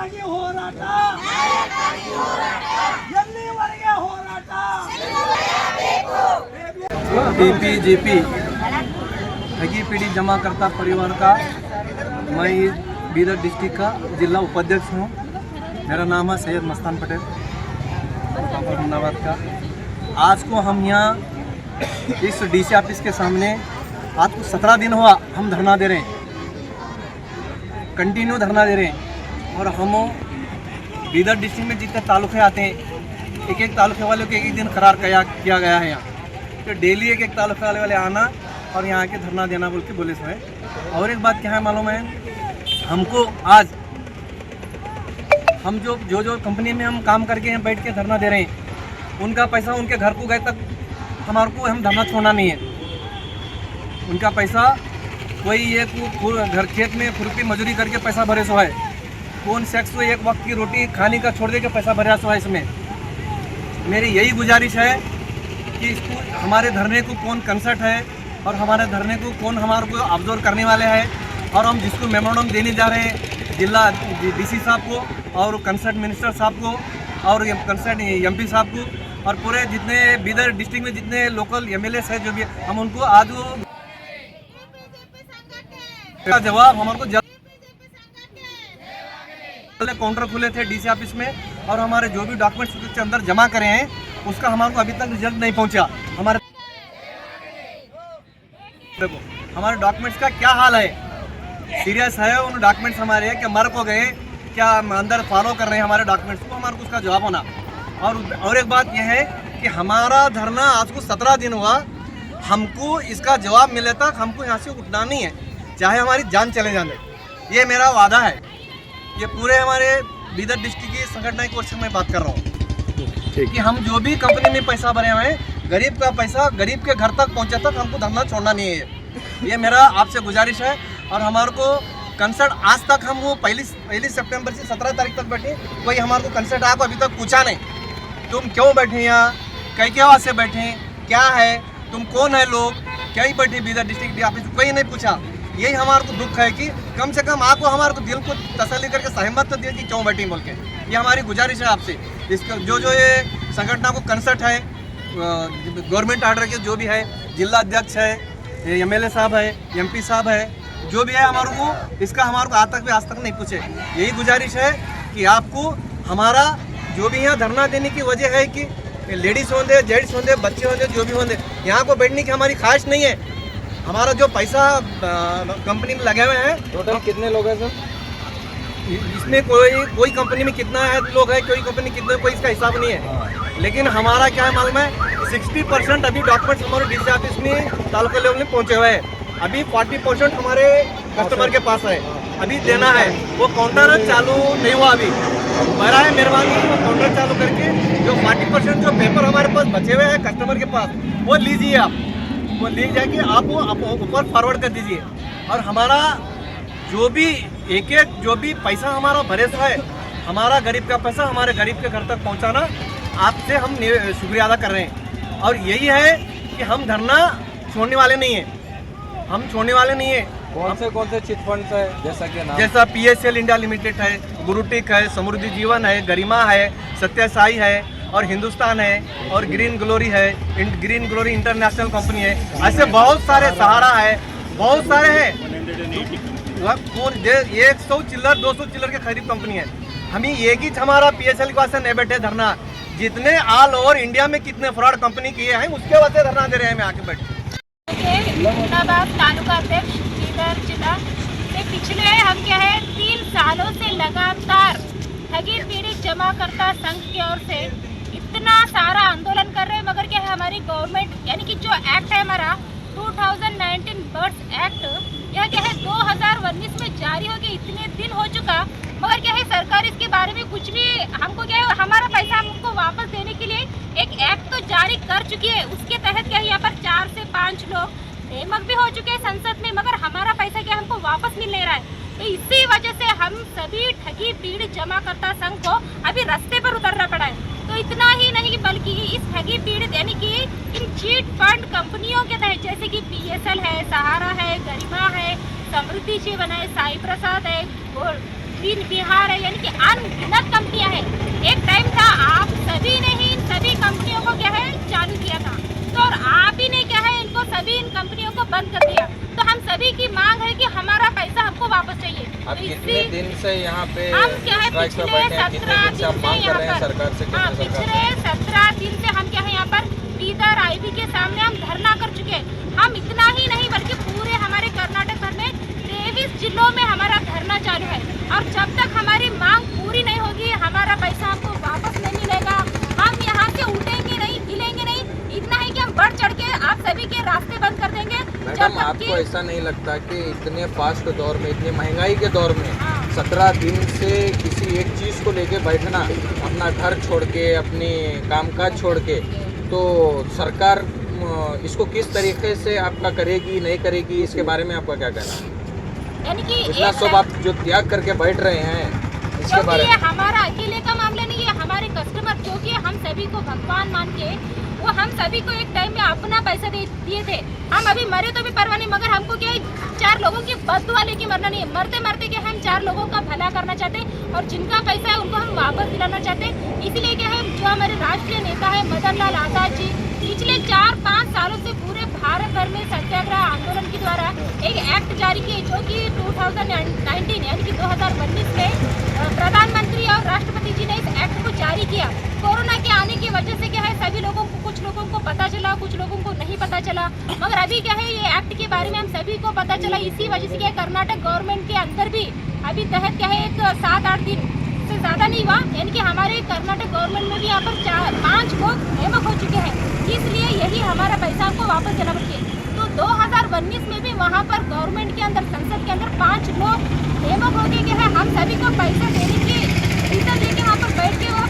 ನ್ಯಾಯಕ್ಕಾಗಿ ಹೋರಾಟ ಎಲ್ಲಿವರೆಗೆ ಹೋರಾಟ बीपीजेपी ठगी पीड़ित जमाकर्ता परिवार का मैं बीदर डिस्ट्रिक्ट का जिला उपाध्यक्ष हूँ। मेरा नाम है सैयद मस्तान पटेल अहमदाबाद का। आज को हम यहाँ इस डीसी ऑफिस के सामने आज को 17 दिन हुआ हम धरना दे रहे हैं, कंटिन्यू धरना दे रहे हैं। और हम बीदर डिस्ट्रिक्ट में जितने तालुके आते हैं एक एक तालुके वाले को एक दिन करार किया गया है। यहाँ तो डेली एक एक तालुका वाले आना और यहाँ के धरना देना बोल के बोले सो है। और एक बात क्या है मालूम है, हमको आज हम जो कंपनी में हम काम करके यहाँ बैठ के धरना दे रहे हैं उनका पैसा उनके घर को गए तक हमारे को हम धरना छोड़ना नहीं है। उनका पैसा कोई एक घर खेत में खुरपी मजदूरी करके पैसा भरे सो है, कौन शख्स को एक वक्त की रोटी खाने का छोड़ दे के पैसा भरा सो है। इसमें मेरी यही गुजारिश है कि इसको हमारे धरने को कौन कंसर्ट है और हमारे धरने को कौन हमारे को ऑब्जर्व करने वाले हैं। और हम जिसको मेमोरेंडम देने जा रहे हैं जिला डीसी साहब को और कंसर्ट मिनिस्टर साहब को और कंसर्ट एमपी साहब को और पूरे जितने बीदर डिस्ट्रिक्ट में जितने लोकल एमएलए है जो भी हम उनको आज का जवाब हमारे को काउंटर खुले थे डीसी ऑफिस में और हमारे जो भी डॉक्यूमेंट्स उसके अंदर जमा करे हैं उसका हमारे को अभी तक रिजल्ट नहीं पहुंचा। हमारे डॉक्यूमेंट्स का क्या हाल है, सीरियस है उन डॉक्यूमेंट्स हमारे क्या मर को गए, क्या अंदर फॉलो कर रहे हैं हमारे डॉक्यूमेंट्स को, हमारे को उसका जवाब होना। और एक बात यह है कि हमारा धरना आज को 17 दिन हुआ, हमको इसका जवाब मिले तक हमको यहाँ से उठना नहीं है, चाहे हमारी जान चले जाने। ये मेरा वादा है। ये पूरे हमारे बीदर डिस्ट्रिक्ट की संगठन की ओर से मैं बात कर रहा हूँ कि हम जो भी कंपनी में पैसा भरे हुए हैं गरीब का पैसा गरीब के घर तक पहुँचे तक हमको धरना छोड़ना नहीं है। ये मेरा आपसे गुजारिश है। और हमारे को कंसर्ट आज तक हम वो पहली सितंबर से 17 तारीख तक बैठे, कोई हमारे को कंसर्ट आपको अभी तक पूछा नहीं तुम क्यों बैठे यहाँ, कई क्या वास्ते बैठे, क्या है, तुम कौन है लोग, क्या ही बैठे बीदर डिस्ट्रिक्ट ऑफिस, कोई नहीं पूछा। यही हमारे को दुख है कि कम से कम आपको हमारे को दिल को तसल्ली करके सहमत तो दिए कि क्यों बैठी बोल के। ये हमारी गुजारिश है आपसे। इसका जो ये संगठन को कंसर्ट है गवर्नमेंट ऑर्डर के जो भी है जिला अध्यक्ष है एमएलए साहब है एमपी साहब है जो भी है हमारे को इसका हमारे को आज तक नहीं पूछे। यही गुजारिश है कि आपको हमारा जो भी यहाँ धरना देने की वजह है कि लेडीज होंगे जेंट्स होंगे बच्चे होंगे जो भी होंगे यहाँ को बैठने की हमारी ख्वाहिश नहीं है। हमारा जो पैसा कंपनी में लगे हुए हैं टोटल कितने लोग हैं सर? इसमें कोई कंपनी में कितना है लोग है, कोई कंपनी कितने, कोई इसका हिसाब नहीं है। लेकिन हमारा क्या है मालूम है 60% अभी डॉक्यूमेंट्स हमारे डीसी ऑफिस में तालुका लेवल में पहुंचे हुए हैं। अभी 40% हमारे कस्टमर के पास है, अभी देना है। वो काउंटर चालू नहीं हुआ अभी, मेरा है मेहरबानी वो काउंटर चालू करके जो 40% जो पेपर हमारे पास बचे हुए हैं कस्टमर के पास वो लीजिए आप, वो ले जाके आप ऊपर फॉरवर्ड कर दीजिए। और हमारा जो भी एक जो भी पैसा हमारा भरे से है हमारा गरीब का पैसा हमारे गरीब के घर तक पहुंचाना आपसे हम शुक्रिया अदा कर रहे हैं। और यही है कि हम धरना छोड़ने वाले नहीं है, हम छोड़ने वाले नहीं है। कौन से चिट फंड्स है जैसा PSL इंडिया लिमिटेड है, गुरुटेक है, समृद्धि जीवन है, गरिमा है, सत्य साई है और हिंदुस्तान है और ग्रीन ग्लोरी है, ग्रीन ग्लोरी इंटरनेशनल कंपनी है। ऐसे बहुत सारे सहारा है, बहुत सारे हैं। 100 चिल्लर 200 चिल्लर के करीब कंपनी है। हम एक ही हमारा PSL के वास्ते नहीं बैठे धरना, जितने ऑल ओवर इंडिया में कितने फ्रॉड कंपनी किए हैं उसके वास्ते धरना दे रहे हैं। मैं आके बैठे अहमदाबाद तालुका अध्यक्ष बीदर जिला से पिछले हम क्या है 3 सालों से लगातार ठगी पीड़ित जमाकर्ता संघ की ओर से इतना सारा आंदोलन कर रहे हैं, मगर क्या है हमारी गवर्नमेंट यानी कि जो एक्ट है हमारा 2019 बर्ड्स एक्ट यह क्या है 2019 में जारी हो गया, इतने दिन हो चुका, मगर क्या है सरकार इसके बारे में कुछ भी हमको क्या है हमारा पैसा हमको वापस देने के लिए एक एक्ट तो जारी कर चुकी है। उसके तहत क्या है यहाँ पर 4 से 5 लोग नेमक भी हो चुके हैं संसद में, मगर हमारा पैसा क्या हमको वापस मिल नहीं रहा है। तो इसी वजह से हम सभी ठगी पीड़ित जमाकर्ता संघ को अभी रास्ते पर उतरना पड़ा है। तो इतना ही नहीं बल्कि इस ठगी पीड़ित यानी कि इन चीट फंड कंपनियों के तहत जैसे कि PSL है, सहारा है, गरिमा है, समृद्धि जीवन है, साई प्रसाद है, ग्रीन बिहार है, यानी कि अनगिनत कंपनियां हैं। एक टाइम था आप सभी ने ही इन सभी कंपनियों को क्या है चालू किया था, तो और आप ही ने क्या है इनको सभी इन कंपनियों को बंद कर दिया। तो हम सभी की मांग है कि हमारा पैसा हमको वापस चाहिए। आप तो कितने दिन से यहाँ पे हम क्या है स्ट्राइक पे पिछले बैठे हैं? कितने 17 दिन से आप दिन से मांग कर यहाँ रहे हैं पर सरकार से, हाँ, केंद्र सरकार पिछले से? 17 दिन से हम क्या है यहाँ पर बीदर आईबी के सामने हम धरना कर चुके हैं। हम इतना ही नहीं बल्कि पूरे हमारे कर्नाटक भर में 23 जिलों में हमारा धरना चालू है, और जब तक हमारी मांग पूरी नहीं होगी हमारा पैसा हमको वापस नहीं मिलेगा। हम यहाँ से उठेंगे नहीं, हिलेंगे नहीं, इतना ही कि हम बढ़ चढ़ के आप सभी के रास्ते बंद कर देंगे। मैडम, आपको ऐसा नहीं लगता कि इतने फास्ट दौर में, इतनी महंगाई के दौर में हाँ। 17 दिन से किसी एक चीज़ को लेके बैठना, अपना घर छोड़ के, अपनी कामकाज छोड़ के, तो सरकार इसको किस तरीके से आपका करेगी नहीं करेगी, इसके बारे में आपका क्या कहना है? यानी कि इतना सब आप जो त्याग करके बैठ रहे हैं, इसके क्योंकि बारे ये में हमारा अकेले का मामला नहीं है, हमारे कस्टमर जो कि हम सभी को भगवान मान के वो हम सभी को एक टाइम में अपना पैसा दिए थे। हम अभी मरे तो भी परवाह नहीं, मगर हमको क्या है 4 लोगों की बददुआ लेके मरना नहीं है। मरते मरते क्या हम 4 लोगों का भला करना चाहते हैं, और जिनका पैसा है उनको हम वापस दिलाना चाहते हैं। इसीलिए क्या है जो हमारे राष्ट्रीय नेता है मदन लाल आजाद जी पिछले 4-5 सालों से पूरे भारत भर में सत्याग्रह आंदोलन के द्वारा एक एक्ट जारी किए, जो कि 2019 यानी कि 2019 में प्रधानमंत्री और राष्ट्रपति जी ने इस एक्ट को जारी किया। कोरोना के आने की वजह से क्या है सभी लोगों को, कुछ लोगों को पता चला, कुछ लोगों को नहीं पता चला, मगर अभी क्या है ये एक्ट के बारे में हम सभी को पता चला। इसी वजह से क्या है कर्नाटक गवर्नमेंट के अंदर भी अभी तहत क्या है एक 7-8 दिन से ज़्यादा नहीं हुआ, यानी कि हमारे कर्नाटक गवर्नमेंट में भी यहाँ पर 4-5 लोग नियमक हो चुके हैं। इसलिए यही हमारा पैसा हमको वापस देना पड़ेगा। तो 2019 में भी वहाँ पर गवर्नमेंट के अंदर, संसद के अंदर 5 लोग नियमक हो गए कि है हम सभी को पैसा देने की रीजन देके वहाँ पर बैठ के वो